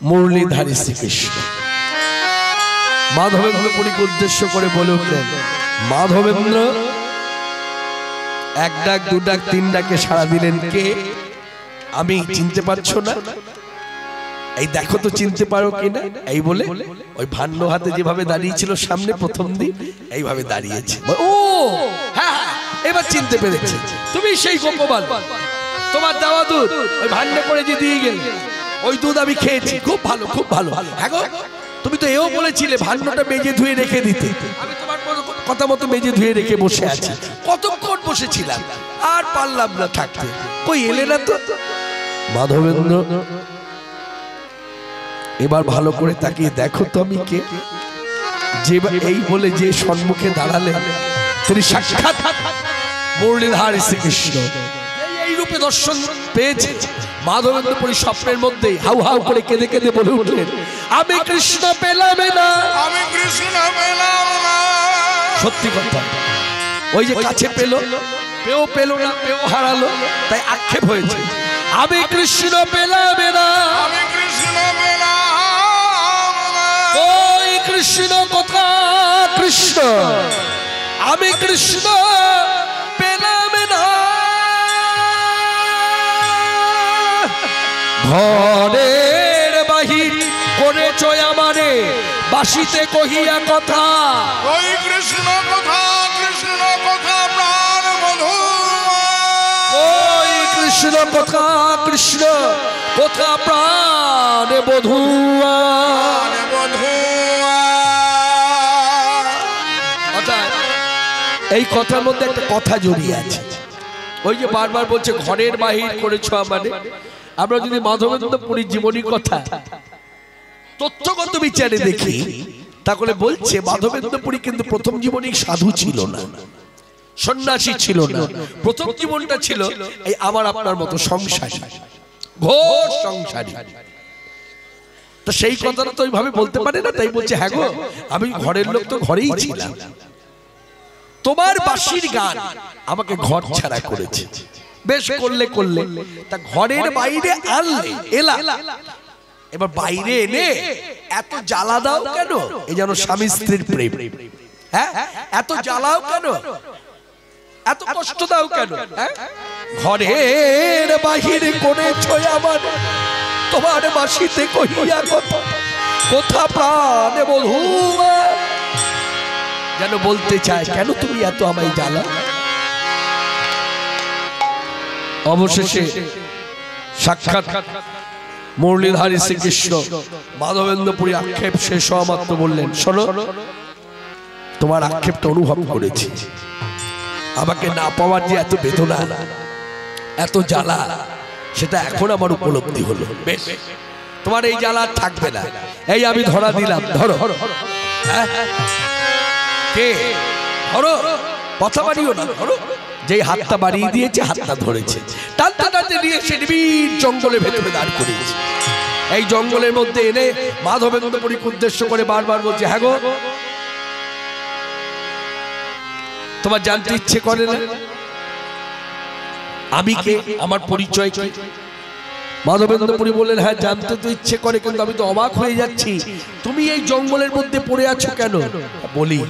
মুরলীধারী শ্রীকৃষ্ণ মাধবেন্দ্র পুরীকে উদ্দেশ্য করে বলে উঠলেন, মাধবেন্দ্র এক ডাক দু ডাক তিন ডাকে সাড়া দিলেন, কে? আমি চিনতে পারছো না? এই দেখো তো চিনতে পারো কিনা। এই বলে ওই ভান্ড হাতে যেভাবে দাঁড়িয়েছিল সামনে প্রথম দিন এইভাবে দাঁড়িয়েছে। ও হ্যাঁ, এবার চিনতে পেরেছি, তুমি সেই গোপবাল, তোমার দেওয়া দুধ ওই ভান্ডে করে যে দিয়ে গেল, ওই দুধ আমি খেয়েছি, খুব ভালো খুব ভালো। হ্যাঁ গো, তুমি তো এও বলেছিলে ভান্ডটা মেজে ধুয়ে রেখে দিতে, আমি তোমার কথা মতো মেজে ধুয়ে রেখে বসে আছি। কতক্ষণ বসেছিলাম, আর পারলাম না থাকতে, কই এলে না তো। মাধবেন্দ্র এবার ভালো করে তাকিয়ে দেখো তো আমি কে। যে এই বলে যে সম্মুখে দাঁড়ালেন তিনি সাক্ষাৎ মুরলীধারী শ্রীকৃষ্ণ। এই রূপে দর্শন পেয়েছে মাধবেন্দ্র পুরী স্বপ্নের মধ্যে হাউ হাউ করে কেঁদে কেঁদে বলে উঠলেন, আমি কৃষ্ণ পেলাম না, আমি কৃষ্ণ পেলাম না। সত্যি কথা, ওই যে কাছে পেল, পেও পেল না, পেও হারালো, তাই আক্ষেপ হয়েছে, আমি কৃষ্ণ পেলাম না, আমি কৃষ্ণ পেলাম না। ওই কৃষ্ণ কোথা কৃষ্ণ, আমি কৃষ্ণ পেলাম না। ঘরের বাহির করেছ আমারে বাসিতে কহিয়া কথা, ওই কৃষ্ণ কথা, কৃষ্ণ কথা প্রাণ বধূ। ওই কৃষ্ণ কথা, কৃষ্ণ কথা প্রাণ বধূয়া। এই কথার মধ্যে একটা কথা জড়িয়ে আছে, ওই যে বারবার বলছে ঘরের বাহির করেছ আমারে। আমরা যদি মাধবেন্দ্র পুরীর জীবনী কথা তথ্যগত বিচারে দেখি, তাহলে বলছে মাধবেন্দ্র পুরী কিন্তু প্রথম জীবনী সাধু ছিল না, সন্ন্যাসী ছিল না। প্রথম জীবনটা ছিল এই আমার আপনার মতো সংসারী, ঘোর সংসারী। তো সেই কথাটা তো ওইভাবে বলতে পারে না, তাই বলছে হ্যাঁ গো, আমি ঘরের লোক তো ঘরেই ছিলাম, তোমার বাঁশির গান আমাকে ঘর ছাড়া করেছে। বেশ করলে করলে, তা ঘরের বাইরে আনলে এলা, এবার বাইরে এনে এত জ্বালা দাও কেন? এই যেন স্বামী স্ত্রীর প্রেম, হ্যাঁ এত জ্বালাও কেন, এত কষ্ট দাও কেন? ঘরের বাহিরে করেছ আমার তোমার বাঁশিতে কহিয়া কথা, কোথা প্রাণ বধূ। যেন বলতে চায় কেন তুমি এত আমায় জ্বালা। অবশেষে সাক্ষাৎ মুরলীধারী শ্রীকৃষ্ণ মাধবেন্দ্র পুরী আক্ষেপ শেষ হওয়া মাত্র বললেন, শোনো, তোমার আক্ষেপটা অনুভব করেছি, আমাকে না পাওয়ার যে এত বেদনা, এত জ্বালা, সেটা এখন আমার উপলব্ধি হলো। বেশ, তোমার এই জ্বালা থাকবে না, এই আমি ধরা দিলাম, ধরো। কে? ধরো, কথা বাড়িও না, ধরো। যেই হাতটা বাড়িয়ে দিয়েছে হাতটা ধরেছে, টানতে টানতে নিয়ে সে নিবিড় জঙ্গলের ভেতরে দাঁড় করিয়েছে। এই জঙ্গলের মধ্যে এনে মাধবেন্দ্র পুরীকে উদ্দেশ্য করে বারবার বলছে, হ্যাঁ গো, তোমার জানতে ইচ্ছে করে না আমি কে, আমার পরিচয় কি? মাধবেন্দ্র পুরী বললেন, হ্যাঁ জানতে তো ইচ্ছে করে, কিন্তু আমি তো অবাক হয়ে যাচ্ছি, তুমি এই জঙ্গলের মধ্যে পড়ে আছো কেন? বলি,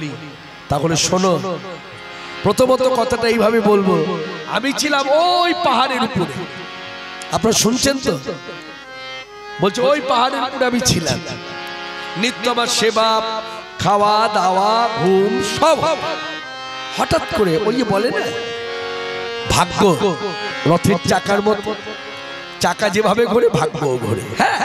তাহলে শোনো, প্রথমত কথাটা এইভাবে বলবো, আমি ছিলাম ওই পাহাড়ের উপরে, আপনারা শুনছেন তো? বলছে ওই পাহাড়ের উপরে আমি ছিলাম, নিত্য আমার সেবা, খাওয়া দাওয়া, ঘুম সব। হঠাৎ করে ওই বলে না, ভাগ্য রথের চাকার মতো, চাকা যেভাবে ঘোরে ভাগ্য ঘোরে। হ্যাঁ,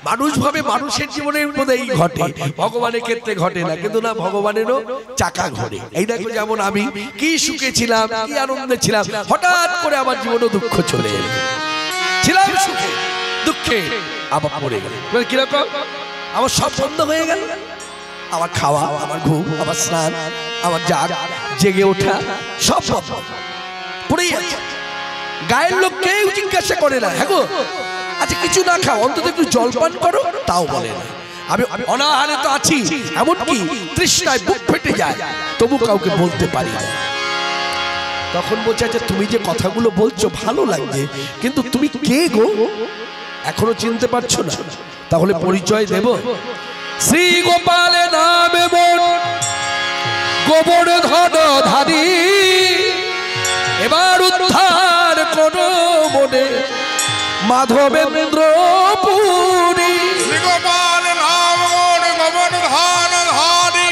মানুষ ভাবে মানুষের জীবনের মধ্যে এই ঘটে, ভগবানের ক্ষেত্রে ঘটে না, কিন্তু না, ভগবানেরও চাকা ঘোরে। এই দেখো, যেমন আমি কি সুখে ছিলাম, কি আনন্দে ছিলাম, হঠাৎ করে আমার জীবনে দুঃখ চলে এলো। ছিলাম সুখে, দুঃখে আবার পড়ে গেল। কিরকম? আমার সব বন্ধ হয়ে গেল, আমার খাওয়া, আমার ঘুম, আমার স্নান, আমার জেগে ওঠা সব পড়েই আছে। গায়ের লোক কেউ জিজ্ঞাসা করে না, হ্যাঁ গো আচ্ছা কিছু না খাও, অন্তত একটু জল পান করো, তাও বলে না। আমি অনাহারে তো আছি, এমনকি তৃষ্ণায় বুক ফেটে যায়, তবু কাউকে বলতে পারি না। তখন বলছে, আচ্ছা তুমি যে কথাগুলো বলছো ভালো লাগছে, কিন্তু তুমি কে গো? এখনো চিনতে পারছো না? তাহলে পরিচয় দেব। শ্রী গোপালে নামে মন গোবর্ধন ধারী, এবার উদ্ধার করো মনে মাধবেন্দ্র পুরী। শ্রী গোপাল নাম মন গোবর্ধন ধারী,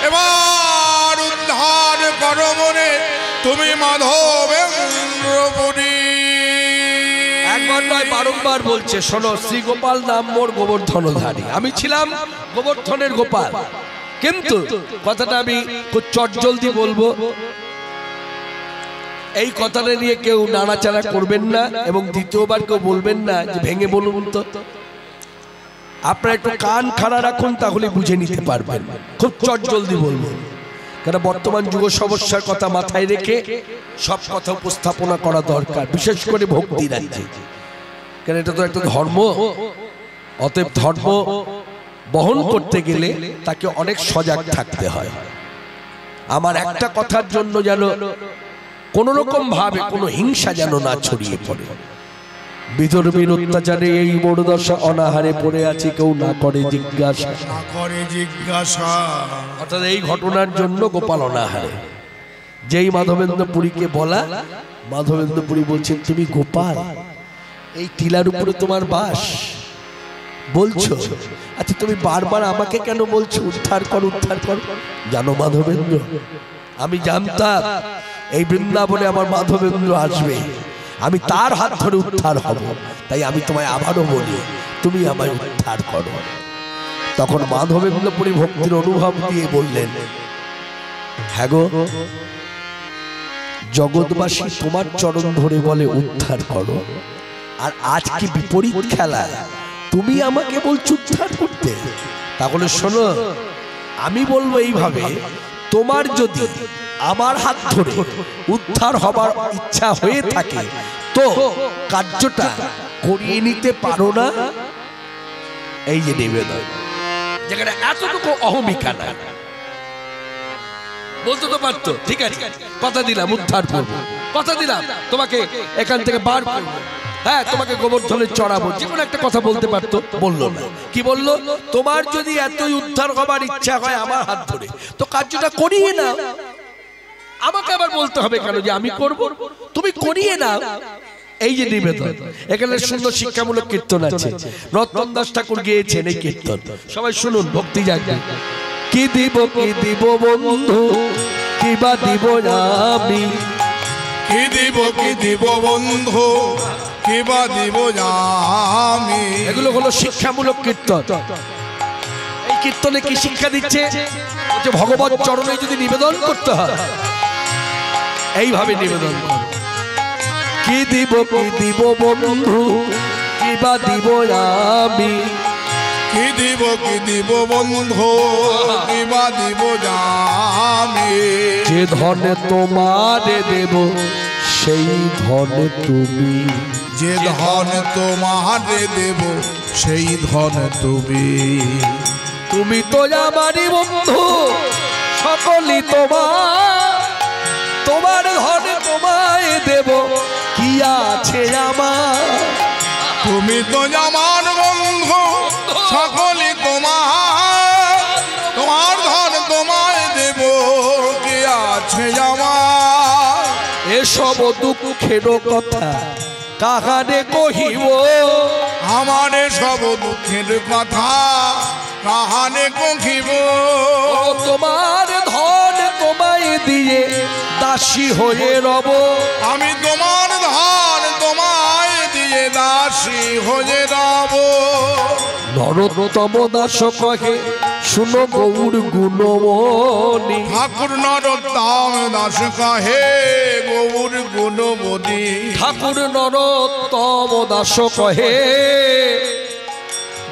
এবার উদ্ধার করো মনে তুমি মাধবেন্দ্র পুরী। একবার নয় বারংবার বলছে, শোনো শ্রী গোপাল নাম মোর গোবর্ধন ধারী। আমি ছিলাম গোবর্ধনের গোপাল, কিন্তু কথাটা আমি খুব চটজলদি বলবো, এই কথাটা নিয়ে কেউ নাড়াচাড়া করবেন না এবং দ্বিতীয়বার কেউ বলবেন না যে ভেঙে বলুন তো। আপনারা একটু কান খাড়া রাখুন, তাহলে বুঝে নিতে পারবেন। খুব চটজলদি বলবো, কারণ বর্তমান যুব সমস্যার কথা মাথায় রেখে সব কথা উপস্থাপনা করা দরকার, বিশেষ করে ভক্তি রাজ্যে, কারণ এটা তো একটা ধর্ম। অতএব ধর্ম বহন করতে গেলে তাকে অনেক সজাগ থাকতে হয়। আমার একটা কথার জন্য যেন কোন রকম ভাবে কোনো হিংসা যেন না ছড়িয়ে পড়ে। বিধর্মীর অত্যাচারে এই বড়দশা অনাহারে পড়ে আছে, কেউ না করে জিজ্ঞাসা। অর্থাৎ এই ঘটনার জন্য গোপাল অনাহারে। যেই মাধবেন্দ্র পুরীকে বলা, মাধবেন্দ্র পুরী বলছেন তুমি গোপাল, এই টিলার উপরে তোমার বাস বলছো, আচ্ছা তুমি বারবার আমাকে কেন বলছো উদ্ধার কর উদ্ধার কর? জানো মাধবেন্দ্র, আমি জানতাম এই বৃন্দাবনে আমার মাধবেন্দ্র আসবে, আমি তার হাত ধরে উদ্ধার হব, তাই আমি তোমায় আবারও বলি তুমি আমায় উদ্ধার করো। তখন মাধবেন্দ্র পুরী ভক্তির অনুভব দিয়ে বললেন, হ্যাঁ গো, জগৎবাসী তোমার চরণ ধরে বলে উদ্ধার করো, আর আজ কি বিপরীত খেলা, তুমি আমাকে বলছো উদ্ধার করতে। তাহলে শোনো, আমি বলবো এইভাবে, তোমার যদি আমার হাত ধরে উদ্ধার হবার ইচ্ছা হয়ে থাকে তো কার্যটা করিয়ে নিতে পারো না? এই যে নিবেদন, যেখানে এতটুকু অহমিকা না, বলতে তো পারতো ঠিক আছে, কথা দিলাম উদ্ধার করবো, কথা দিলাম তোমাকে এখান থেকে বার করবো, হ্যাঁ তোমাকে গোবর্ধনে চড়াবো, যে কোনো একটা কথা বলতে পারতো, বললো না। কি বললো? তোমার যদি এতই উদ্ধার হবার ইচ্ছা হয় আমার হাত ধরে, তো কার্যটা করিয়ে নাও, আমাকে আবার বলতে হবে কেন যে আমি করব? তুমি করিয়ে নাও। এই যে নিবেদন, এখানে সুন্দর শিক্ষামূলক কীর্তন আছে, রতন দাস ঠাকুর গেয়েছেন এই কীর্তন, সবাই শুনুন, ভক্তি জাগবে। কি দিব বন্ধু, কিবা দিব আমি, কি দিব বন্ধু, কিবা দিব আমি। এগুলো হলো শিক্ষামূলক কীর্তন। এই কীর্তনে কি শিক্ষা দিচ্ছে? যে ভগবত চরণে যদি নিবেদন করতে হয়, এইভাবে নিবেদন করো। কি দিব বন্ধু, কিবা দিব আমি, কি দিব বন্ধু, কিবা দিব আমি। যে ধনে তোমারে দেব সেই ধনে তুমি, যে ধন তোমারে দেব সেই ধন তুমি। তুমি তো আমারই বন্ধু, সকলই তোমার, তোমার ধনে তোমায় দেব কি আছে আমার। তুমি তো আমার বন্ধু, সকলই তোমার, তোমার ধন তোমায় দেব কি আছে আমার। এসব দুঃখের কথা কাহারে কহিব, আমার সব দুঃখের কথা কাহারে কহিব। তোমার ধন তোমায় দিয়ে দাসী হয়ে রব, আমি তোমার ধন তোমায় দিয়ে দাসী হয়ে রব। নরোত্তম দাস কহে শুনো গৌর গুণমণি, ঠাকুর নরোত্তম দাস কহে গৌর গুণমণি। ঠাকুর নরোত্তম দাস কহে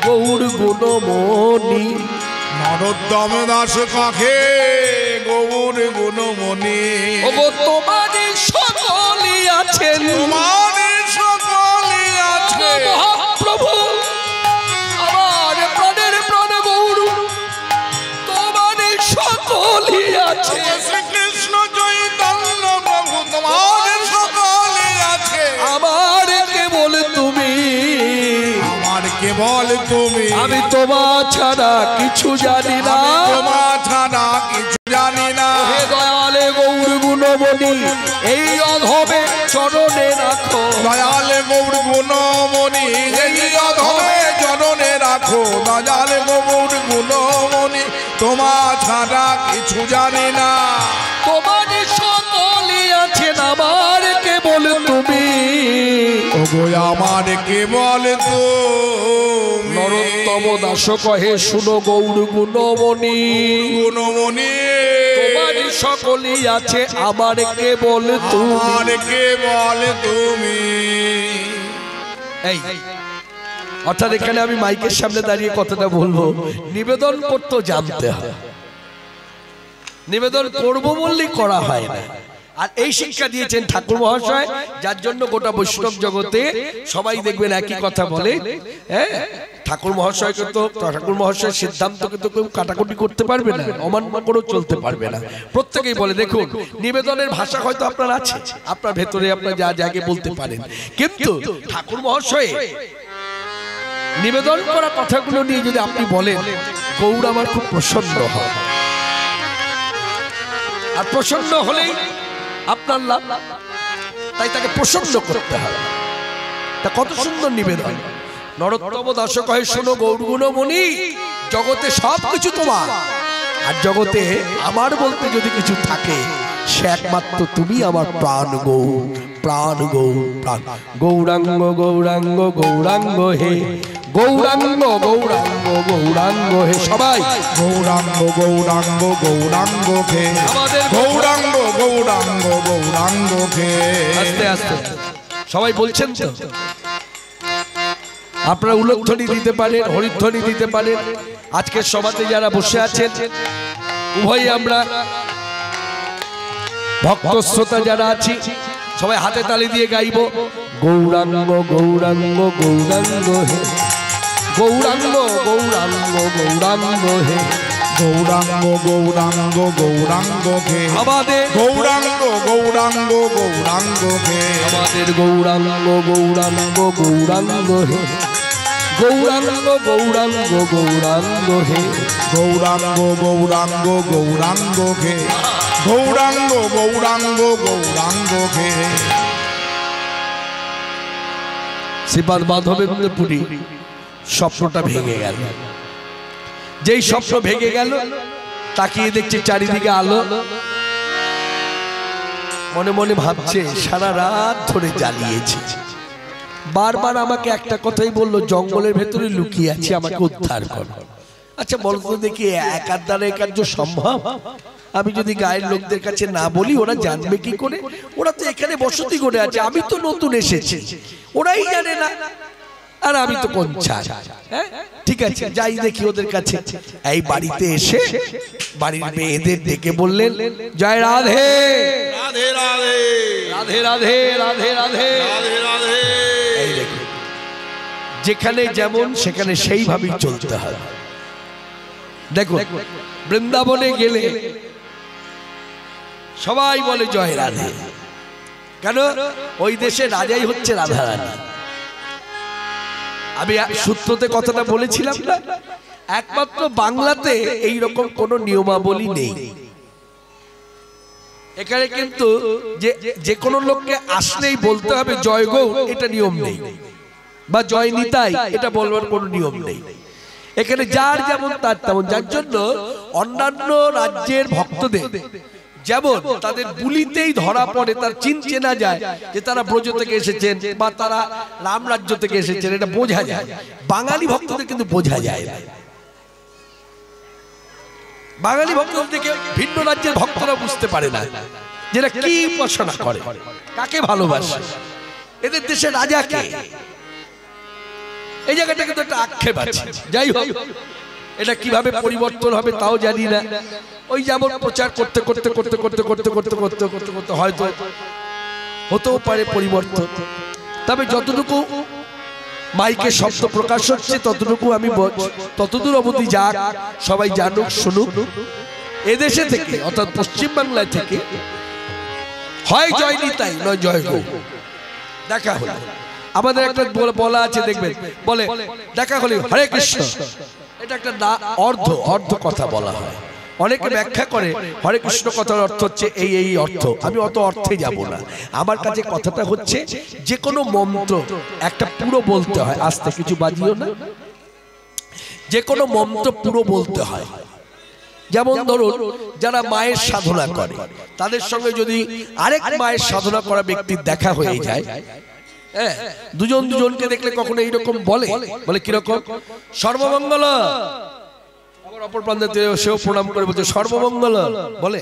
গৌর গুণমণি। নরোত্তম দাস কহে গৌর গুণমণি। ওগো তোমারই সকলই আছেন, তোমার সকলই আছে মহাপ্রভু আমার প্রাণের প্রাণ গৌর, তোমারই সকলই আছে। শ্রীকৃষ্ণ চৈতন্য প্রভু তোমার সকলই আছে। আমার কেবল তুমি, আমার কেবল তুমি। আমি তোমার ছাড়া কিছু জানি না, তোমার ছাড়া কিছু জানি না। হে দয়ালে গৌর গুণমণি এই অধমে চরণে রাখো, দয়ালে গৌর গুণমণি এই অধমে চরণে রাখো। দয়ালে গৌর গুণমণি তোমার ছাড়া কিছু জানি না। তোমার সকলই আছেন আমার কেবল তুমি, ওগো আমার কেবল তুমি। নরোত্তম দাস কহে শুনো গৌর গুণমণি, গুণমণি তোমার সকলই আছে আমার কেবল তুমি। আমার কেবল তুমি। এই অর্থাৎ এখানে আমি মাইকের সামনে দাঁড়িয়ে কথাটা বলবো, নিবেদন করতে জানতে হয়, নিবেদন করব বললেই করা হয় না। আর এই শিক্ষা দিয়েছেন ঠাকুর মহাশয়, যার জন্য গোটা বৈষ্ণব জগতে সবাই দেখবেন একই কথা বলে। হ্যাঁ, ঠাকুর মহাশয়কে তো, ঠাকুর মহাশয়ের সিদ্ধান্তকে তো কেউ কাটাকুটি করতে পারবে না, অমান্য করেও চলতে পারবে না। প্রত্যেকেই বলে দেখুন, নিবেদনের ভাষা হয়তো আপনার আছে, আপনার ভেতরে আপনার যা জায়গায় বলতে পারেন, কিন্তু ঠাকুর মহাশয় নিবেদন করা কথাগুলো নিয়ে যদি আপনি বলেন, গৌর আমার খুব প্রসন্ন হয়, আর প্রসন্ন হলেই আপনার লাভ, তাই তাকে প্রসন্ন করতে হবে। তা কত সুন্দর নিবেদন। নরোত্তম দাস কহে শোনো গৌর গুণমণি, জগতে সব কিছু তোমার, আর জগতে আমার বলতে যদি কিছু থাকে সে একমাত্র তুমি আমার প্রাণ গৌর, প্রাণ গৌর, প্রাণ গৌরাঙ্গ গৌরাঙ্গ গৌরাঙ্গ হে, গৌরাঙ্গ গৌরাঙ্গ গৌরাঙ্গ হে। সবাই গৌরাঙ্গ গৌরাঙ্গ গৌরাঙ্গ হে, আমাদের গৌরাঙ্গ গৌরাঙ্গ গৌরাঙ্গ হে। আস্তে আস্তে সবাই বলছেন তো, আপনারা উলধ্বনি দিতে পারেন, হরিধ্বনি দিতে পারেন। আজকের সভাতে যারা বসে আছেন উভয়ই আমরা ভক্ত শ্রোতা যারা আছি সবাই হাতে তালি দিয়ে গাইব, গৌরাঙ্গ গৌরাঙ্গ গৌরাঙ্গ হে, গৌরাঙ্গ গৌরাঙ্গ গৌরাঙ্গ হে, গৌরাঙ্গ গৌরাঙ্গ গৌরাঙ্গ হে, আমাদের গৌরাঙ্গ গৌরাঙ্গ গৌরাঙ্গ হে, আমাদের গৌরাঙ্গ গৌরাঙ্গ গৌরাঙ্গ হে, গৌরাঙ্গ গৌরাঙ্গ গৌরাঙ্গ হে, গৌরাঙ্গ গৌরাঙ্গ গৌরাঙ্গ হে, গৌরাঙ্গ গৌরাঙ্গ গৌরাঙ্গ হে। শ্রীপাদ মাধবেন্দ্র পুরী স্বপ্নটা ভেঙে গেল। যেই স্বপ্ন ভেঙে গেল তাকিয়ে দেখছে চারিদিকে আলো, মনে মনে ভাবছে সারা রাত ধরে জ্বালিয়েছে, বারবার আমাকে একটা কথাই বললো, জঙ্গলের ভেতরে লুকিয়ে আছে, আমাকে উদ্ধার করো। আচ্ছা বলতো দেখি একার দ্বারা এ কার্য সম্ভব? আমি যদি গায়ের লোকদের কাছে না বলি ওরা জানবে কি করে? ওরা তো এখানে বসতি করে আছে, আমি তো নতুন এসেছি, ওরাই জানে না, আর আমি তো কোন ছাড়। ঠিক আছে যাই দেখি ওদের কাছে। এই বাড়িতে এসে বাড়ির মেয়েদের ডেকে বললেন, জয় রাধে রাধে রাধে রাধে রাধে রাধে রাধে রাধে রাধে। এই দেখুন, যেখানে যেমন সেখানে সেইভাবেই চলতে হবে। দেখুন বৃন্দাবনে গেলে সবাই বলে জয় রাধে, কেন? ওই দেশে রাজাই হচ্ছে রাধা রানী। আমি সূত্রতে কথাটা বলেছিলাম না, একমাত্র বাংলাতে এই রকম কোন নিয়মাবলী নেই। এখানে কিন্তু যে কোনো লোককে আসলেই বলতে হবে জয় গৌর, এটা নিয়ম নেই, বা জয় নিতাই এটা বলবার কোনো নিয়ম নেই। এখানে যার যেমন তার তেমন, যার জন্য অন্যান্য রাজ্যের ভক্তদের যেমন তাদের বুলিতেই ধরা পড়ে, তার চিন চেনা যায় যে তারা ব্রজ থেকে এসেছেন বা তারা রাম রাজ্য থেকে এসেছেন, এটা বোঝা যায়। বাঙালি ভক্তদের কিন্তু বোঝা যায় না। বাঙালি ভক্তদের দেখে ভিন্ন রাজ্যের ভক্তরা বুঝতে পারে না যেটা কি উপাসনা করে, কাকে ভালোবাসে, এদের দেশে রাজা কে। এই জায়গাটা কিন্তু একটা আক্ষেপ আছে। যাই হোক, এটা কিভাবে পরিবর্তন হবে তাও জানি না। ওই যেমন প্রচার করতে করতে করতে করতে করতে করতে করতে করতে করতে হয়তো হতেও পারে পরিবর্তন। তবে যতটুকু মাইকে শব্দ প্রকাশ হচ্ছে ততটুকু আমি ততদূর অবধি যাক, সবাই জানুক শুনুক। এদেশে থেকে অর্থাৎ পশ্চিম বাংলায় থেকে হয় জয় নিতাই নয় জয় গৌর দেখা হলো। আমাদের একটা বলা আছে দেখবেন, বলে দেখা হলে হরে কৃষ্ণ, এটা একটা অর্ধ কথা বলা হয়। অনেকে ব্যাখ্যা করে হরে কৃষ্ণ কথার অর্থ হচ্ছে এই অর্থ। আমি অত অর্থে যাব না। আমার কাছে কথাটা হচ্ছে যে কোনো মন্ত্র একটা পুরো বলতে হয়। আস্তে কিছু বাজিও না, যে কোনো মন্ত্র পুরো বলতে হয়। যেমন ধরুন যারা মায়ের সাধনা করে, তাদের সঙ্গে যদি আরেক মায়ের সাধনা করা ব্যক্তির দেখা হয়ে যায়, হ্যাঁ, দুজনকে দেখলে কখনো এইরকম বলে কিরকম, সর্বমঙ্গল। আবার অপর প্রান্তে সেও প্রণাম করে বলছে সর্বমঙ্গল বলে।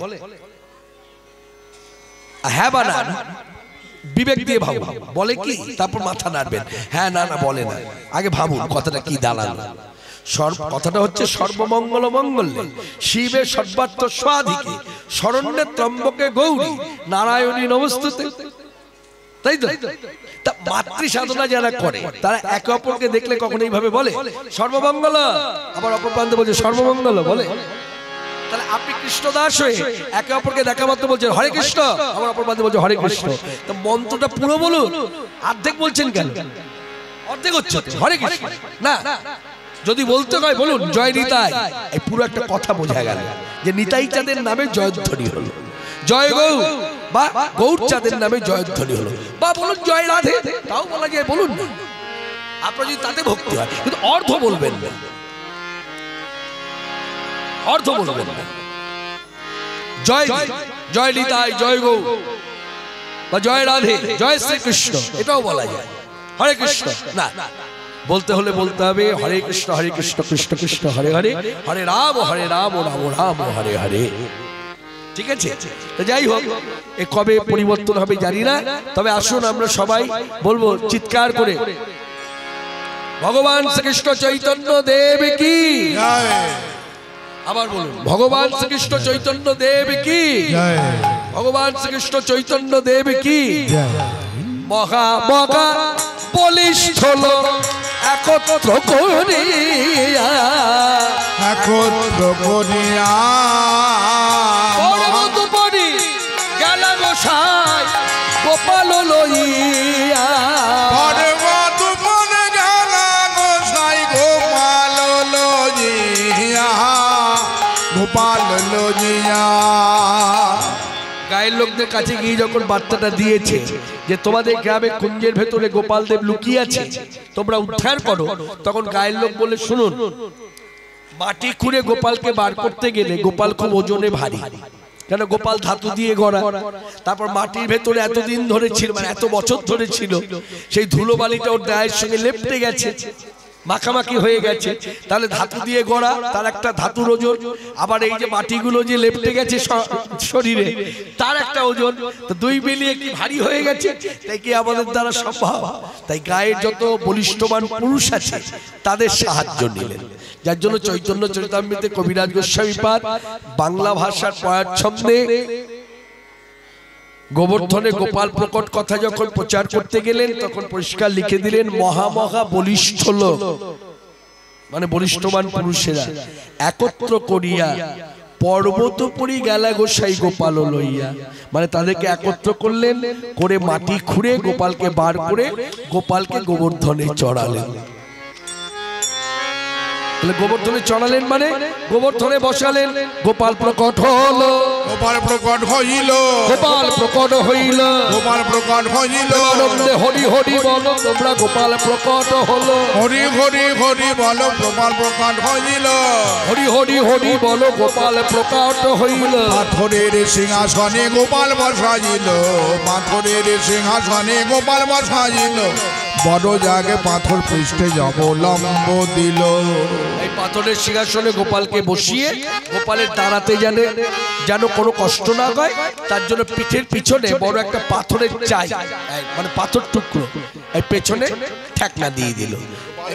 হ্যাঁ বা না, বিবেক দিয়ে ভাবুন বলে কি, তারপর মাথা নাড়বেন। হ্যাঁ না বলে না, আগে ভাবুন কথাটা কি দাঁড়ালো। কথাটা হচ্ছে সর্বমঙ্গল মঙ্গলে শিবে সর্বার্থ স্বাধিকে শরণ্যে ত্রম্বকে গৌরী নারায়ণী নমস্তুতে। তাই তো? মাতৃ সাধনা যারা করে তারা একে অপরকে দেখলে কখনো এইভাবে বলে সর্বমঙ্গল, আবার অপর প্রান্তে বলছে সর্বমঙ্গল বলে। তাহলে আপনি কৃষ্ণদাস হয়ে একে অপরকে দেখা মাত্র বলছেন হরে কৃষ্ণ, আবার অপর প্রান্তে বলছে হরে কৃষ্ণ। তো মন্ত্রটা পুরো বলুন, অর্ধেক বলছেন কেন? অর্ধেক হচ্ছে হরে কৃষ্ণ না, যদি বলতে হয় বলুন জয় নিতাই। এই পুরো একটা কথা বোঝা গেল যে নিতাই চাঁদের নামে জয়ধ্বনি হলো, জয় গৌ বা গৌর চাঁদের নামে জয়ধ্বনি হলো, বা বলুন জয় রাধে, তাও বলা যায় বলুন। আপনার যদি তাতে ভক্তি হয়, কিন্তু অর্ধ বলবেন না, অর্ধ বলবেন না। জয় নিতাই, জয় গৌ বা জয় রাধে, জয় শ্রীকৃষ্ণ, এটাও বলা যায়। হরে কৃষ্ণ না, বলতে হলে বলতে হবে হরে কৃষ্ণ কৃষ্ণ কৃষ্ণ হরে হরে, হরে রাম রাম রাম হরে হরে। ঠিক আছে? তো যাই হোক, এ কবে পরিবর্তন হবে জানি না, তবে আসুন আমরা সবাই বলবো চিৎকার করে ভগবান শ্রীকৃষ্ণ চৈতন্য দেব কি। আবার বলুন ভগবান শ্রীকৃষ্ণ চৈতন্য দেব কি, ভগবান শ্রীকৃষ্ণ চৈতন্য দেব কি। মহা মহা বলিষ্ঠ লোক একত্র করিয়া, একত্র করিয়া পরমতপরি গেল গোসাই গোপাল লইয়া, পরমতপরি গেল গোসাই গোপাল লইয়া, গোপাল লইয়া। গায়ের লোকদের কাছে গিয়ে যখন বার্তাটা দিয়েছে যে তোমাদের গ্রামে কুঞ্জের ভেতরে গোপাল দেব লুকিয়ে আছে, তোমরা উদ্ধার করো, তখন গায়ের লোক বলে শুনুন, মাটি খুঁড়ে গোপালকে বার করতে গেলে গোপাল খুব ওজনে ভারী, কেন গোপাল ধাতু দিয়ে গড়া, তারপর মাটির ভেতরে এতদিন ধরে ছিল, মানে এত বছর ধরে ছিল, সেই ধুলোবালিটা ওর গায়ের সঙ্গে লেপ্টে গেছে, মাখামাখি হয়ে গেছে। তাহলে ধাতু দিয়ে গড়া, তার একটা ধাতুর ওজন, আবার এই যে মাটিগুলো যে লেপ্টে গেছে শরীরে, তার একটা ওজন, তো দুই মিলিয়ে কি ভারী হয়ে গেছে। তাই কি আমাদের দ্বারা সম্ভব? তাই গায়ের যত বলিষ্ঠবান পুরুষ আছে তাদের সাহায্য নিলেন, যার জন্য চৈতন্য চরিতামৃতে কবিরাজ গোস্বামী পাদ বাংলা ভাষার প্রয়াচ্ছন্দে গোবর্ধনে গোপাল প্রকট কথা যখন প্রচার করতে গেলেন, তখন পরিষ্কার লিখে দিলেন মহামহা বলিষ্ঠ লোক, মানে বলিষ্ঠবান পুরুষেরা একত্র করিয়া পর্বতপুরী গেলা গোসাই গোপাল লইয়া, মানে তাদেরকে একত্র করলেন, করে মাটি খুঁড়ে গোপালকে বার করে গোপালকে গোবর্ধনে চড়ালেন। গোবর্ধনে চড়ালেন মানে গোবর্ধনে বসালেন, গোপাল প্রকট হলো, গোপাল প্রকট হইল, গোপাল প্রকট হইল, গোপাল প্রকট হইল। হরি হরি বলো তোমরা, গোপাল প্রকট হলো, হরি হরি হরি বলো গোপাল প্রকট হইল, হরি হরি হরি বলো গোপাল প্রকট হইল। পাথরের সিংহাসনে গোপাল বসাইল, পাথরের সিংহাসনে গোপাল বসাইল, বড় জাগে পাথর পৃষ্ঠে অবলম্ব দিল। এই পাথরের সিংহাসনে গোপালকে বসিয়ে গোপালের দাঁড়াতে যেন কোনো কষ্ট না হয়, তার জন্য পিঠের পিছনে বড় একটা পাথরের চাই, মানে পাথর টুকরো এই পেছনে ঠেকনা দিয়ে দিল,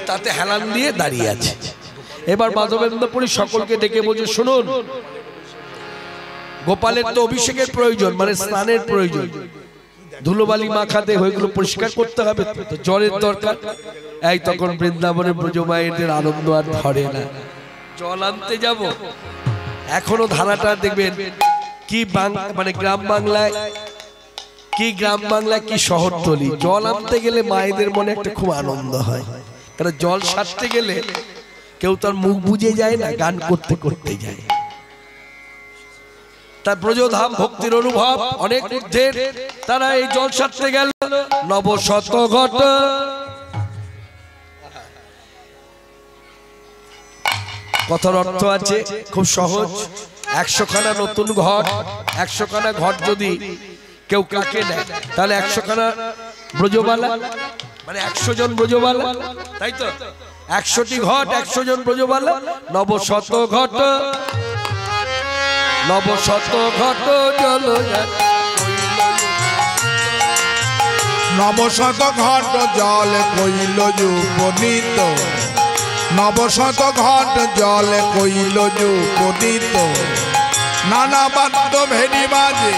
তাতে হেলান দিয়ে দাঁড়িয়ে আছে। এবার মাধবেন্দ্রপুরী সকলকে ডেকে বলছে শুনুন, গোপালের তো অভিষেকের প্রয়োজন, মানে স্নানের প্রয়োজন, ধুলোবালি মাখাতে ওইগুলো পরিষ্কার করতে হবে, তো জলের দরকার। এই তখন বৃন্দাবনের ব্রজমায়েদের আনন্দ আর ধরে না, জল আনতে যাব। এখনো ধারাটা দেখবেন কি মানে গ্রাম বাংলায় কি গ্রাম বাংলা কি শহরতলি, জল আনতে গেলে মায়েদের মনে একটা খুব আনন্দ হয়, কারণ জল সারতে গেলে কেউ তার মুখ বুঝে যায় না, গান করতে করতে যায়। তার ব্রজধাম ভক্তির অনুভব অনেক ঊর্ধ্বের, তারা এই জল সারতে গেল। নবশত ঘট কথার অর্থ আছে খুব সহজ। 100খানা নতুন ঘট, 100খানা ঘট যদি কেউ কাকে নেয় তাহলে 100খানা ব্রজবালা, মানে 100 জন ব্রজবালা, তাই তো? 100টি ঘট 100 জন ব্রজবালা। নবশত ঘট, নবশত ঘট জল, নবশত ঘট জল কইল উপনীত, নবশত ঘট জল কইল উপনীত। নানা বাদ্য ভেদি বাজে,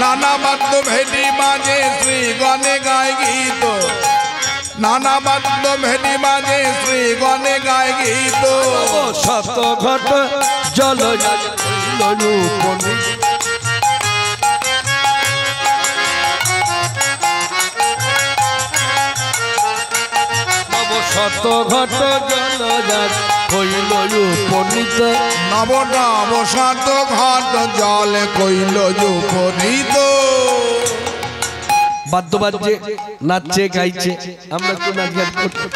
নানা বাদ্য ভেদি বাজে, শ্রী গণে গায় গীত, নানা বাদ্য ভেদি বাজে, শ্রী গণে গায় গীত। শত ঘট জল কইল উপনীত। শত ঘট জল কইল উপনীত। নব নব শত ঘট জল কইল উপনীত। বাদ্য বাজছে, নাচছে, গাইছে, আমরা একটু নাচ গান করতে।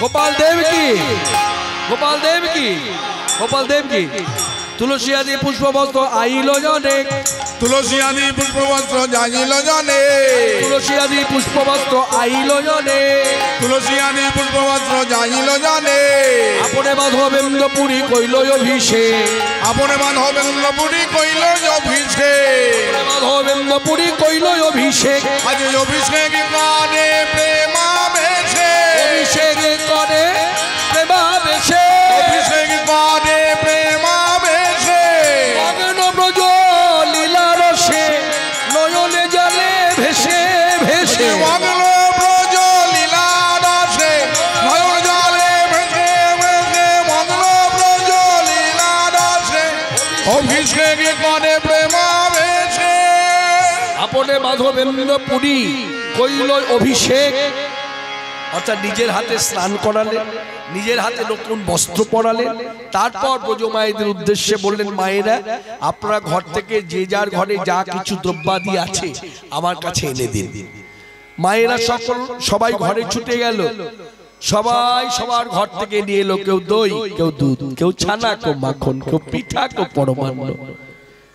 गोपाल देव की, गोपाल देव की, गोपाल देव की। तुलसी आदि पुष्पवस्त्र आइल जने, तुलसी आदि पुष्पवस्त्र जाइल जने, तुलसी आदि पुष्पवस्त्र आइल जने, तुलसी आदि पुष्पवस्त्र जाइल जने। अपने माधवेन्द्रपुरी कइल अभिषेक, अपने माधवेन्द्रपुरी कइल अभिषेक, माधवेन्द्रपुरी कइल अभिषेक। आज अभिषेक काने प्रेमावेशे, अभिषेक करे प्रेमावेशे, अभिषेक काने प्रेमावेशे। मग्न ब्रज लीला रसे नयने जले भेसे भेसे, मग्न ब्रज लीला रसे नयन जले भेसे भेसे, मग्न ब्रज लीला रसे अभिषेक काने प्रेमावेशे। अपने माधवेन्द्रपुरी कइल अभिषेक, অর্থাৎ নিজের হাতে স্নান করালেন, নিজের হাতে নতুন বস্ত্র পরালেন। তারপর ব্রজমায়েদের উদ্দেশ্যে বললেন, মায়েরা আপনারা ঘর থেকে যে যার ঘরে যা কিছু দ্রব্যাদি আছে আমার কাছে এনে দিন। মায়েরা সবাই ঘরে ছুটে গেল, সবাই সবার ঘর থেকে নিয়ে এলো। কেউ দই, কেউ দুধ, কেউ ছানা, কেউ মাখন, কেউ পিঠা, কেউ পরমান্ন,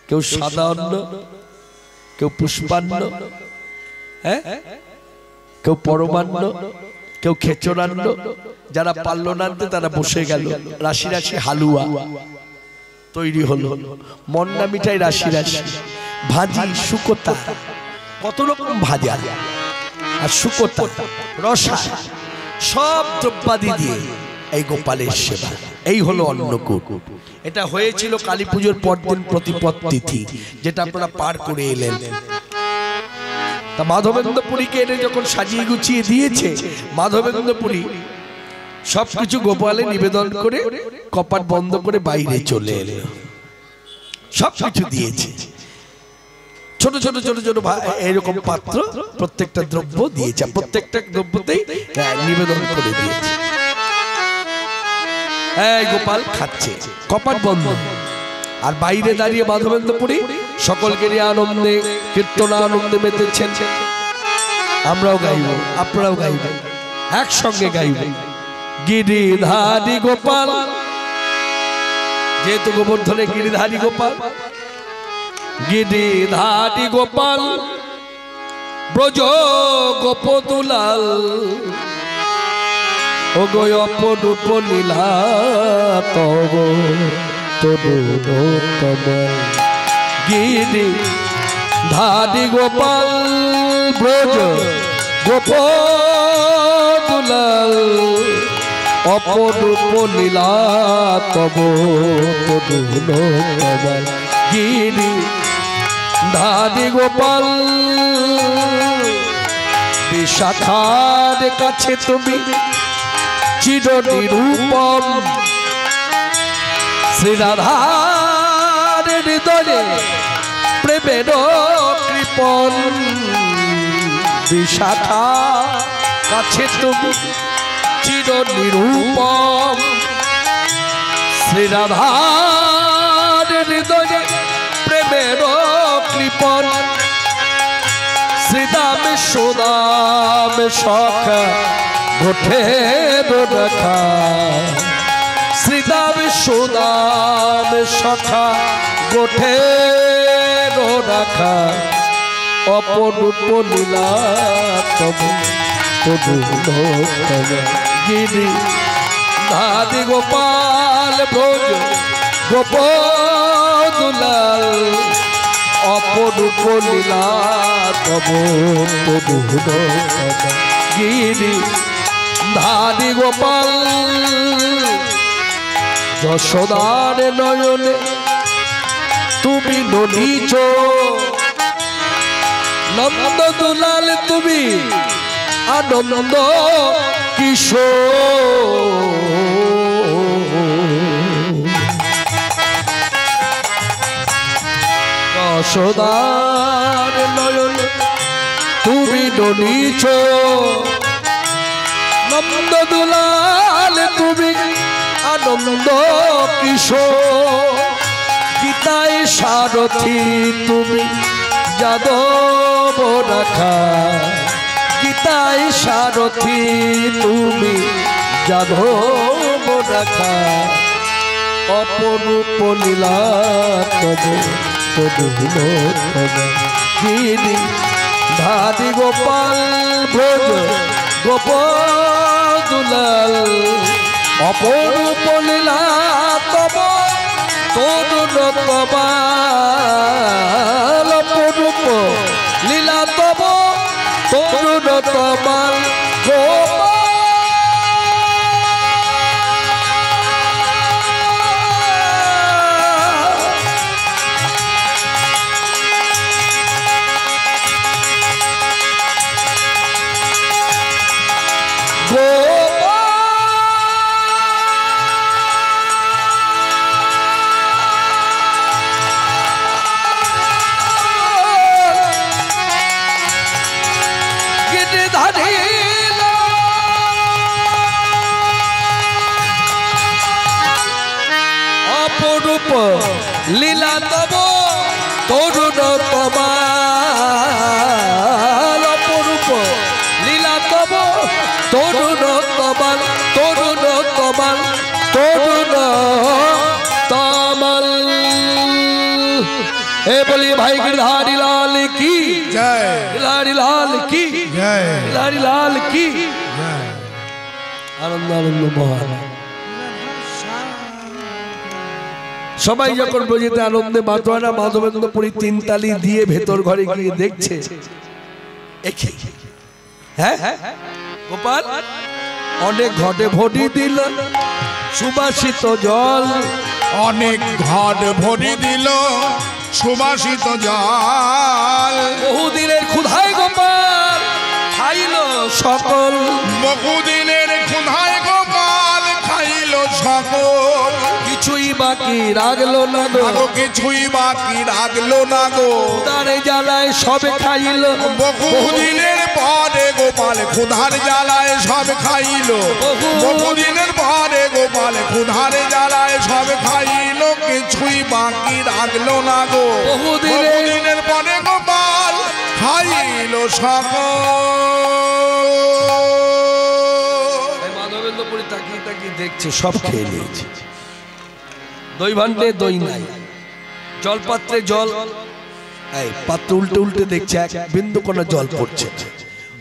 কেউ সাদা অন্ন, কেউ পুষ্পান্ন, হ্যাঁ, কেউ পরমান্ন, কেউ খেচড়ান্ন। যারা পারল না আনতে তারা বসে গেল। রাশি রাশি হালুয়া তৈরি হলো, মন্না মিঠাই রাশি রাশি, ভাজি, শুকোতা, কত রকম ভাজা আর শুকোতা, রসা, সব দ্রব্যাদি দিয়ে এই গোপালের সেবা। এই হলো অন্নকূট। এটা হয়েছিল কালী পুজোর পরদিন প্রতিপদ তিথি, যেটা আপনারা পার করে এলেন। তা মাধবেন্দ্রপুরীকে এনে যখন সাজিয়ে গুছিয়ে দিয়েছে, মাধবেন্দ্রপুরী সবকিছু গোপালে নিবেদন করে কপাট বন্ধ করে বাইরে চলে এলো। সবকিছু দিয়েছে, ছোট ছোট ছোট ছোট এরকম পাত্র, প্রত্যেকটা দ্রব্য দিয়েছে, প্রত্যেকটা দ্রব্যতেই নিবেদন করে দিয়েছে। এই গোপাল খাচ্ছে, কপাট বন্ধ। আর বাইরে দাঁড়িয়ে মাধবেন্দ্রপুরী সকলকে নিয়ে আনন্দে কীর্তনা আনন্দে মেতেছেন। আমরাও গাইব, আপনারাও গাইবেন, একসঙ্গে গাইব। গিরিধারী গোপাল যেহেতু গোবর্ধনে গিরিধারী গোপাল, গিরিধারী গোপাল ব্রজ গোপদুলাল ও গো অপরূপ লীলা তব তদুত্তম গিরিধারী গোপাল ব্রজ গোপদুলাল অপরূপ লীলা তব তদুত্তম গিরিধারী গোপাল বিশাখার কাছে তুমি চির নিরূপম শ্রীরাধার হৃদয়ে প্রেমের কৃপণ বিশাখা কাছে তুমি চির নিরূপম শ্রীরাধার হৃদয়ে প্রেমের কৃপণ শ্রীদাম সুদাম সখা গোঠে রাখা শ্রীদাম সুদাম সখা গোঠে রাখা অপরূপ লীলা তবু গিরিধারী গোপাল ব্রজ গোপদুলাল অপরূপ লীলা তব গিরিধারী গোপাল যশোদার নয়নে তুমি নলিছ নন্দ দুলাল তুমি আনন্দ কিশোর যশোদার নয়নে তুমি নলিছ নন্দ দুলাল তুমি আনন্দ কিশোর গীতায় সারথী তুমি যাদব রাখা গীতায় সারথী তুমি যাদব রাখা অপরূপ লীলা তব গিরিধারী গোপাল ব্রজ গোপদুলাল অপরূপ লীলা তব তরুণতমাল অপরূপ লীলা তব তরুণতমাল অপরূপ লীলা তব তরুণতমাল অপরূপ লীলা তব তরুণতমাল তরুণতমাল তরুণতমাল এ বলি ভাই গিরধারী লাল কি জয় গিরধারী লাল কি জয় গিরধারী লাল কি জয় আনন্দ আনন্দ মহান সবাই যখন ব্রজেতে আনন্দে মাতোয়ারা মাধবেন্দ্রপুরী তিন তালি দিয়ে ভেতর ঘরে গিয়ে দেখছে হ্যাঁ গোপাল অনেক ঘটে ভরি দিল সুবাসিত জল অনেক ঘট ভরি দিল সুবাসিত জল বহুদিনের ক্ষুধায় গোপাল খাইল সকল বহুদিনের ক্ষুধায় গোপাল খাইল সকল কিছুই বাকি রাখলো না গো কিছুই বাকি রাখলো না গো ক্ষুধারে জ্বালায় সবে খাইল বহুদিনের পরে গোপাল ক্ষুধার জ্বালায় সব খাইল বহুদিনের পরে গোপাল ক্ষুধার জ্বালায় সব খাইল কিছুই বাকি রাখলো না গো বহুদিনের পরে গোপাল খাইল সকল মাধবেন্দ্রপুরী তাকিয়ে তাকিয়ে দেখছে সব খেয়ে নিয়েছে দই ভান্ডে দই নাই, জলপাত্রে জল, এই পাত্র উল্টে উল্টে দেখছে এক বিন্দু কোনো জল পড়ছে।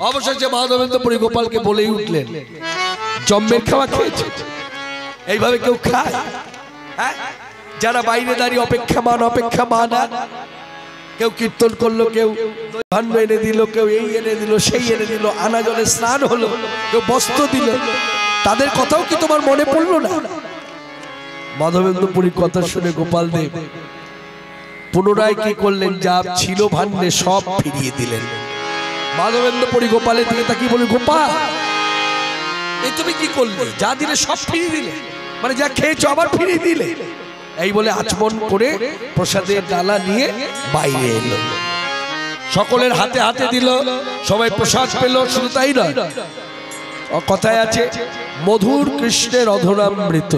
অবশেষে মাধবেন্দ্র পুরী গোপালকে বলেই উঠলেন, জম্মের খাওয়া খেয়েছে? এইভাবে কেউ খায়? হ্যাঁ, যারা বাইরে দাঁড়িয়ে অপেক্ষা মান, কেউ কীর্তন করলো, কেউ ভান্ড এনে দিল, কেউ এই এনে দিল, সেই এনে দিল, আনা জলে স্নান হলো, কেউ বস্ত্র দিল, তাদের কথাও কি তোমার মনে পড়লো না? মাধবেন্দ্র পুরীর কথা শুনে গোপাল দেব পুনরায় কি করলেন, যা ছিল ভান্ডে সব ফিরিয়ে দিলেন। মাধবেন্দ্র পুরী গোপালের দিকে তাকিয়ে বলে, গোপাল এই তুমি কি করলে? যা দিলে সব ফিরিয়ে দিলে, মানে যা খেয়েছো আবার ফিরিয়ে দিলে। এই বলে আচমন করে প্রসাদের ডালা নিয়ে বাইরে এলো, সকলের হাতে হাতে দিল, সবাই প্রসাদ পেল। শুধু তাই নয়, কথায় আছে মধুর কৃষ্ণের অধরামৃত,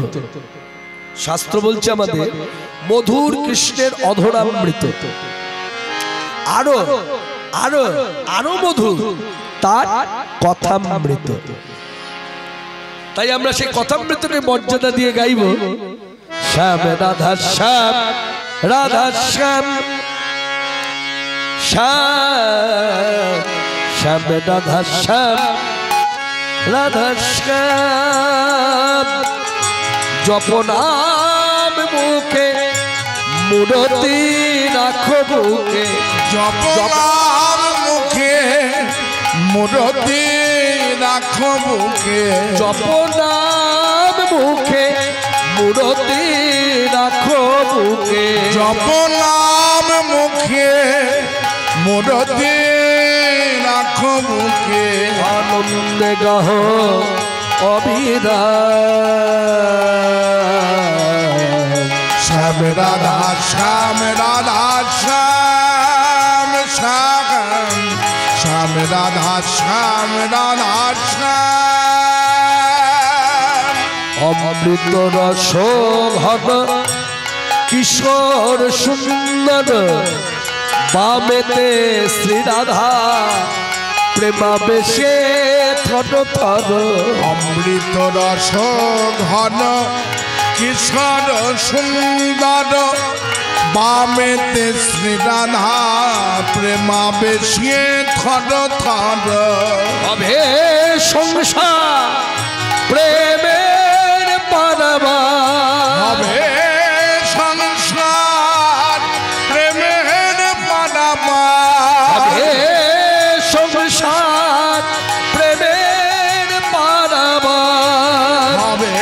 শাস্ত্র বলছে আমাদের মধুর কৃষ্ণের অধরামৃত, আরো আরো আরো মধুর তার কথামৃত। তাই আমরা সেই কথামৃতকে মর্যাদা দিয়ে গাইব, শ্যাম রাধা শ্যাম রাধা শ্যাম শ্যাম শ্যাম রাধা শ্যাম রাধা শ্যাম। জপনাম মুখে মূরতি রাখো বুকে, জপনাম মুখে মূরতি রাখো বুকে, জপনাম মুখে মূরতি রাখো বুকে, জপনাম মুখে মূরতি রাখো বুকে। আনন্দে গাহ অবিরাম, শ্যাম রাধা শ্যাম রাধা শ্যাম শ্যাম শ্যাম রাধা শ্যাম রাধা শ্যাম। অমৃত রস ঘন কিশোর সুন্দর, বামেতে শ্রী রাধা প্রেমাবেশে থর থর। অমৃত রস ঘন কিশোর সুন্দর, বামেতে শ্রী রাধা প্রেমাবেশে থর থর। অভে সংসার প্রেমের পারাবা, হবে সংসার প্রেমের পানামা, অভে সংসার প্রেমের পারাবা, হবে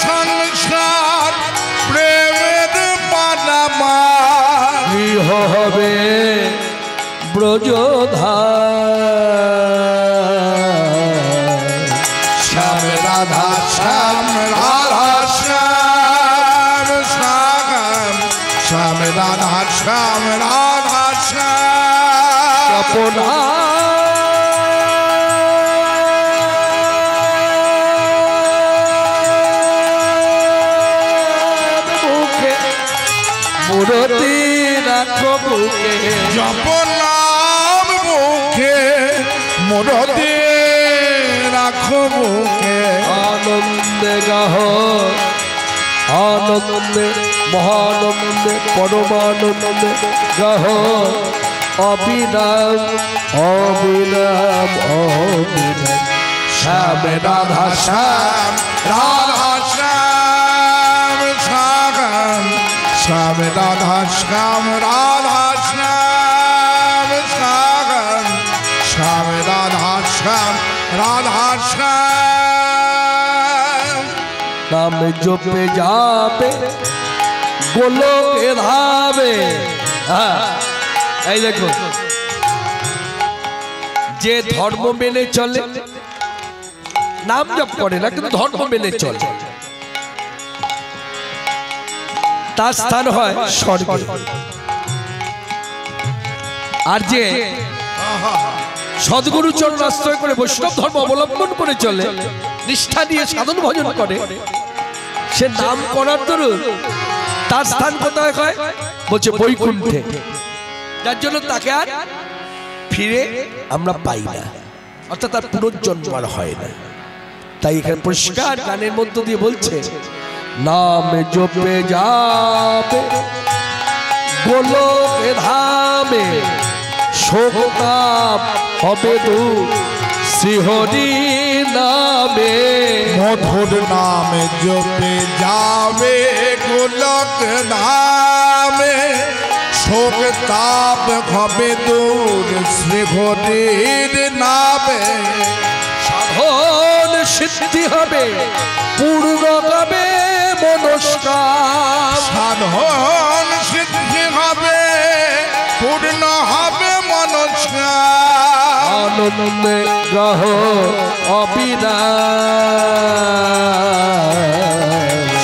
সংসার প্রেমের পানামা। গৃহ হবে ব্রজধার, শ্যাম রাধা শ্যাম রাধা শ্যাম শ্যাম শ্যাম রাধা শ্যাম রাধা শ্যাম। জপনা মুখে মূরতি রাখো বুকে, জপনাম মুখে মূরতি রাখো বুকে। আনন্দে গাহ আনন্দে মহানন্দে পরমানন্দে গাহ অবিরাম অবিরাম অবিরাম। শ্যাম রাধা শ্যাম রাধা শ্যাম শ্যাম শ্যাম রাধা শ্যাম রাধা শ্যাম শ্যাম শ্যাম রাধা শ্যাম রাধা শ্যাম। নাম জপে যাবে গোলকে ধাবে। হ্যাঁ, এই দেখো, যে ধর্ম মেনে চলে, নাম জপ করে না কিন্তু ধর্ম মেনে চলে, তার স্থান হয় স্বর্গে। আর যে সদ্গুরু চরণ আশ্রয় করে বৈষ্ণব ধর্ম অবলম্বন করে চলে, নিষ্ঠা দিয়ে সাধন ভজন করে, সে নাম করার দরুন তার স্থান কোথায় হয়? বলছে বৈকুণ্ঠে। যার জন্য তাকে আর ফিরে আমরা পাই না, অর্থাৎ তার পুনর্জন্ম আর হয় না। তাই এখানে পরিষ্কার গানের মধ্য দিয়ে বলছে, नाम जपे जाबे गोलोक धामे शोकताप হবে दूर শ্রীহরি নামে মধুর নামে জপে যাবে গোলক ধামে শোক তাপ হবে দূর শ্রীহরির নামে সাধন সিদ্ধি হবে পূর্ণ হবে মনস্কার সাধন সিদ্ধি হবে পূর্ণ হবে মনস্কার আনন্দে গ্রহ অবিনাশ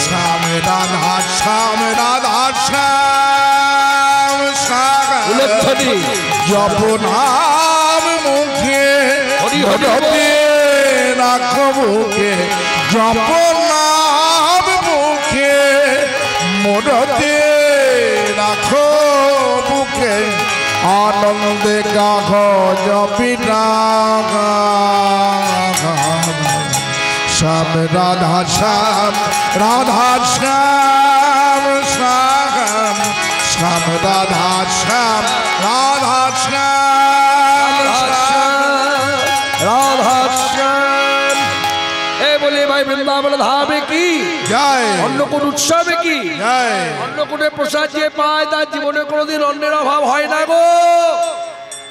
শ্যাম রাধা শ্যাম রাধা শ্যাম শ্যাম জপ নাম মুখে জপে রাখো মুখে জপ নাম মুখে মোরতে রাখো মুখে আনন্দে গাহ জপি শ্যাম রাধা শ্যাম রাধা শ্যাম শ্যাম শ্যাম রাধা শ্যাম রাধা শ্যাম রাধা শ্যাম এ বলে ভাই বৃন্দাবন ধামে কি জয় অন্য কোন উৎসবে কি জয় অন্য কোন প্রসাদ যে পায় তার জীবনে কোনোদিন অন্যের অভাব হয় না গো।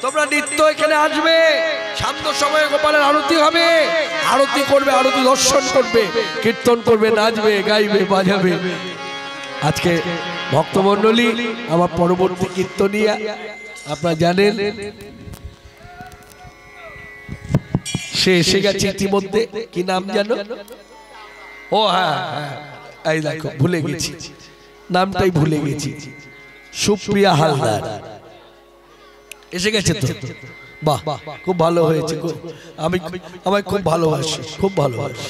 তোমরা নিত্য এখানে আসবে, শান্ত সময়ে গোপালের আরতি হবে, আরতি করবে, আরতি দর্শন করবে, কীর্তন করবে, নাচবে, গাইবে, বাজাবে। আজকে ভক্তমণ্ডলী আমার পরবর্তী কীর্তনিয়া আপনারা জানেন সে এসে গেছে ইতিমধ্যে। কি নাম জানো? ও হ্যাঁ হ্যাঁ, এই দেখো ভুলে গেছি, নামটাই ভুলে গেছি। সুপ্রিয়া হালদার এসে গেছে তো, বাহ খুব ভালো হয়েছে। আমি আমায় খুব ভালোবাসি, খুব ভালোবাসি,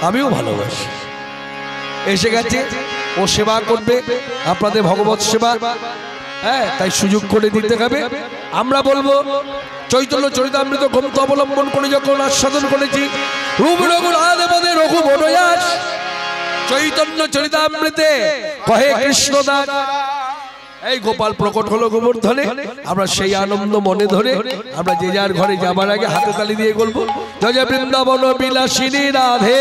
আমিও ভালোবাসি। এসে গেছে, ও সেবা করবে আপনাদের ভগবত সেবা, হ্যাঁ তাই সুযোগ করে দিতে হবে। আমরা বলবো চৈতন্য চরিতামৃত গ্রন্থ অবলম্বন করে যখন আস্বাদন করেছি রূপ রঘুনাথপদে রঘু বনয়াস চৈতন্য চরিতামৃতে কহে কৃষ্ণদাস, এই গোপাল প্রকট হলো গোবর্ধনে। আমরা সেই আনন্দ মনে ধরে আমরা যে যার ঘরে যাবার আগে হাতে তালি দিয়ে বলবো জয় জয় বৃন্দাবন বিলাসিনী রাধে,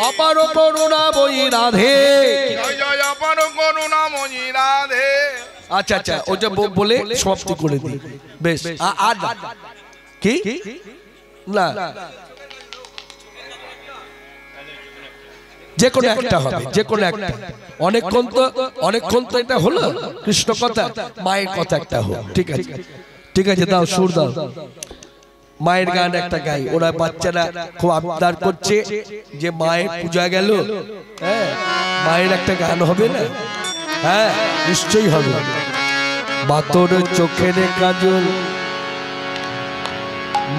অপার করুণাময়ী রাধে, আচ্ছা আচ্ছা ওটা বলে সমাপ্তি করে দিই। বেশ আর কি না, যে কোনো একটা হবে, যে কোনো একটা। অনেকক্ষণ তো এটা হলো কৃষ্ণ কথা, মায়ের কথা একটা হোক। ঠিক আছে ঠিক আছে, দাও সুর দাও, মায়ের গান একটা গাই। ওরা বাচ্চারা খুব আবদার করছে যে মায়ের পূজা গেল, হ্যাঁ মায়ের একটা গান হবে না? হ্যাঁ নিশ্চয়ই হবে। মাতোর চোখের কাজল,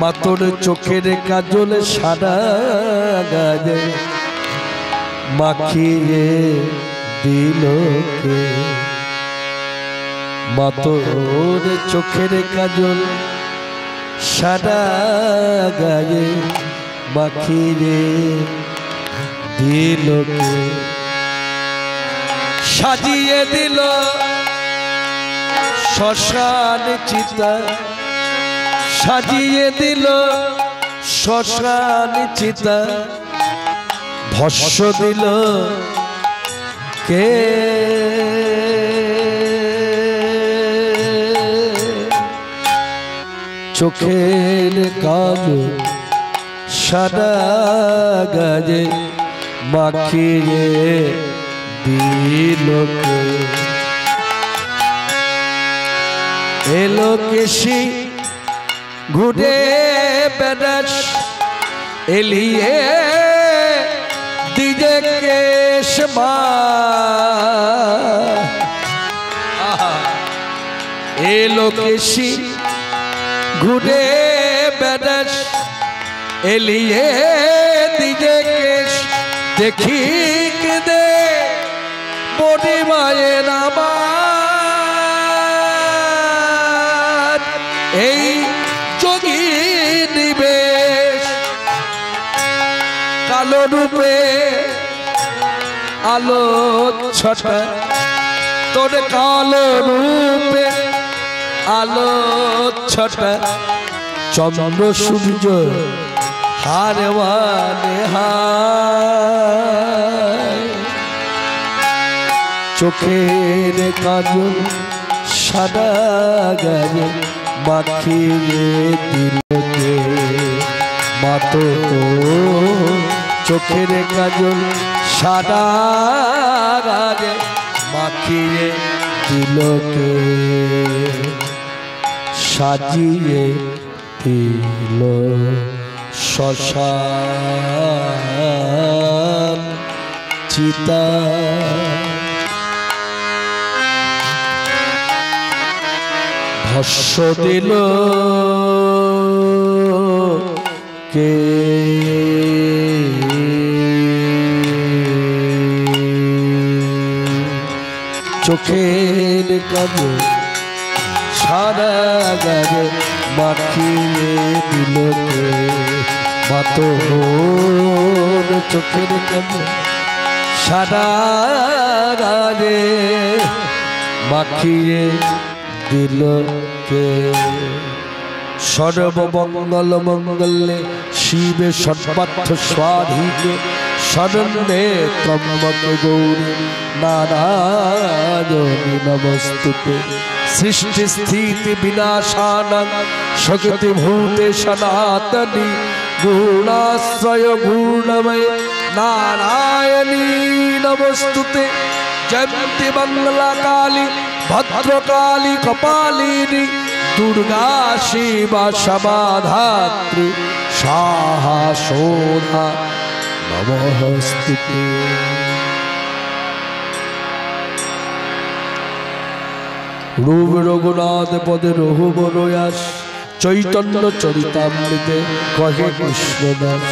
মাতোর চোখের কাজল সারা গায়ে মাখিয়ে দিল কে, মাতোর চোখের কাজল সারা গায়ে মাখিয়ে দিল কে, সাজিয়ে দিল শ্মশান চিতা, সাজিয়ে দিল শ্মশান চিতা, ভস্য দিল কে, চোখের কাজল সারা গায়ে মাখিয়ে দিল কে, এলো কেশি ঘুরে বেড়াস এলিয়ে দিজে কেশ মা, এলো কেশি ঘুরে বেড়াস এলিয়ে দিজে কেশ, দেখি কেঁদে বডি মায়ের আমার এই যোগী নিবেশ, কালো রূপে আলো ছটা তোর কালো রূপে আলো ছটা চন্দ্র সূর্য হার মানে হায় চোখের কাজল সাদা গায়ে মাখিয়ে দিলকে মাতো চোখের কাজল সাদা গায়ে মাখিয়ে দিলকে সাজিয়ে দিল শ্মশান চিতা ভস্য দিল কে চোখের কাজল সারা গায়ে মাখিয়ে দিল কে মাতো চোখের কাজল সারা গায়ে মাখিয়ে দিল কে সর্বমঙ্গল মঙ্গলে শিবে সর্বার্থ স্বাধিকে শরণ্যে ত্রম্বক গৌরী নারায়ণী নমস্তুতে সৃষ্টি স্থিতি বিনাশানাং শক্তি ভূতে সনাতনী গুণাশ্রয় গুণময় নারায়ণী নমস্তুতে জয়ন্তি মঙ্গলা কালী ভদ্রকালী কপালিনী দুর্গা শিবা সমাধাত্রী সাহা সোধা নমস্তুতে। রূপ রঘুনাথ পদে রঘু বনয়াস চৈতন্য চরিতামৃতে কহে কৃষ্ণদাস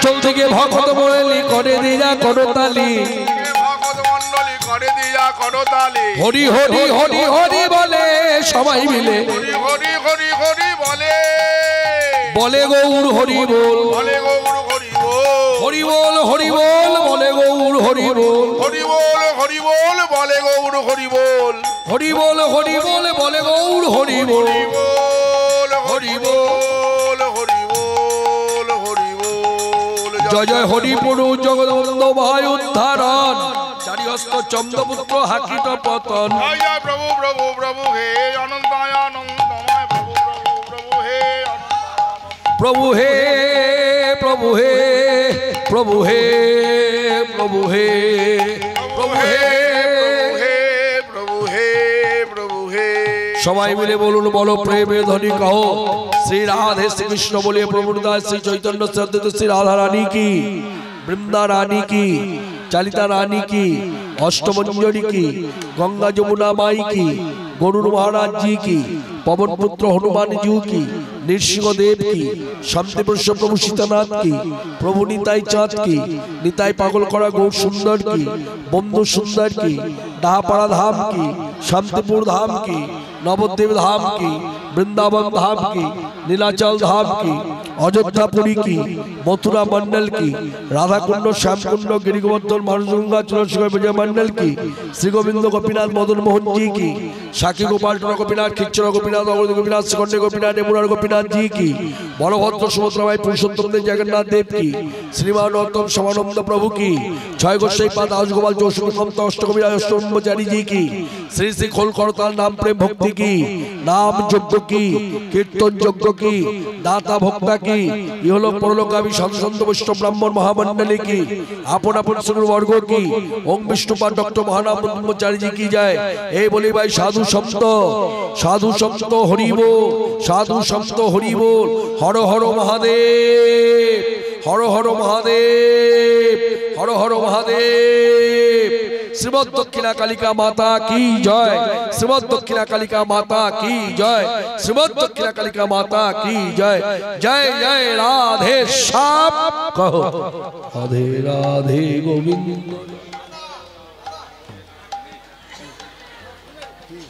চৌদিকে ভক্ত বলি করে দিয়া করতালি হরি হরি হরি হরি বলে সবাই মিলে হরি হরি হরি হরি বলে বলে গৌর হরি বল বলে গৌর হরি বল হরি বল হরি বল বলে গৌর হরি বল হরি বল হরি বল বলে গৌর হরি বল হরি বল হরি বল বলে গৌর হরি বল হরি বল হরি বল হরি বল জয় জয় হরিপুরু জগদম্ব ভাই উদ্ধারণ চারিহস্ত চন্দ্রপুত্র হাকিত পতন জয় জয় প্রভু প্রভু প্রভু হে অনন্তময় অনন্তময় প্রভু প্রভু প্রভু হে প্রভু হে প্রভু হে প্রভু হে প্রভু হে প্রভু হে প্রভু হে প্রভু হে সবাই মিলে বলুন বলো প্রেমে ধ্বনি কহো শ্রী রাধে শ্রী কৃষ্ণ বলিয়ে প্রভুর দাস শ্রী চৈতন্য শ্রদ্ধেয় শ্রী রাধা রানী কি বৃন্দা রানী কি চালিতা রানী की अष्टमंजरी की गंगा जमुना माई की गरुड़ महाराज जी की पवन पुत्र हनुमान जी की नृसिंह देव की शांति प्रभु सीतानाथ की प्रभु निताई चाँद की निताई पागल करा गौर सुंदर की बंधु सुंदर की डाहापाड़ा धाम की शांतिपुर धाम की नवद्वीप धाम की वृंदावन धाम की नीलाचल धाम की अयोध्यापुरी की मथुरा मंडल की राधा कुंड श्याम कुंड गिरिगोवर्धन मानसगंगा तुलसी विजय मंडल की श्री गोविंद गोपीनाथ मदन मोहन जी की साकी गोपाल गोपीनाथ खिच्चर गोपीनाथ अवध गोपीनाथ शिखंडे गोपीनाथ नेमुरार गोपीनाथ जी की बलभद्र सुभद्रा भाई पुरुषोत्तम देव जगन्नाथ देव की श्रीमान उत्तम समानंद प्रभु की छय गोसाई पाद गोपाल जोशी ममता अष्टकवि अष्टब्रह्मचारी जी की श्री श्री खोल करताल नाम प्रेम भक्ति की नाम यज्ञ की कीर्तन यज्ञ की दाता भक्ता की इहलोक परलोकामी साधु संत वैष्णव ब्राह्मण महामंडली की आपन आपन सुर वर्ग की ओम विष्णुपाद डॉक्टर महानाम ब्रह्मचारी जी की जाए ए बोली भाई साधु संत हरि बोल साधु संत हरि बोल हर हर महादेव हर हर महादेव हर हर महादेव श्रीमद दक्षिणा कालिका माता की जय श्रीमद दक्षिणा कालिका माता की जय श्रीमद दक्षिणा कालिका माता की जय जय जय राधे श्याम कहो राधे राधे गोविंद।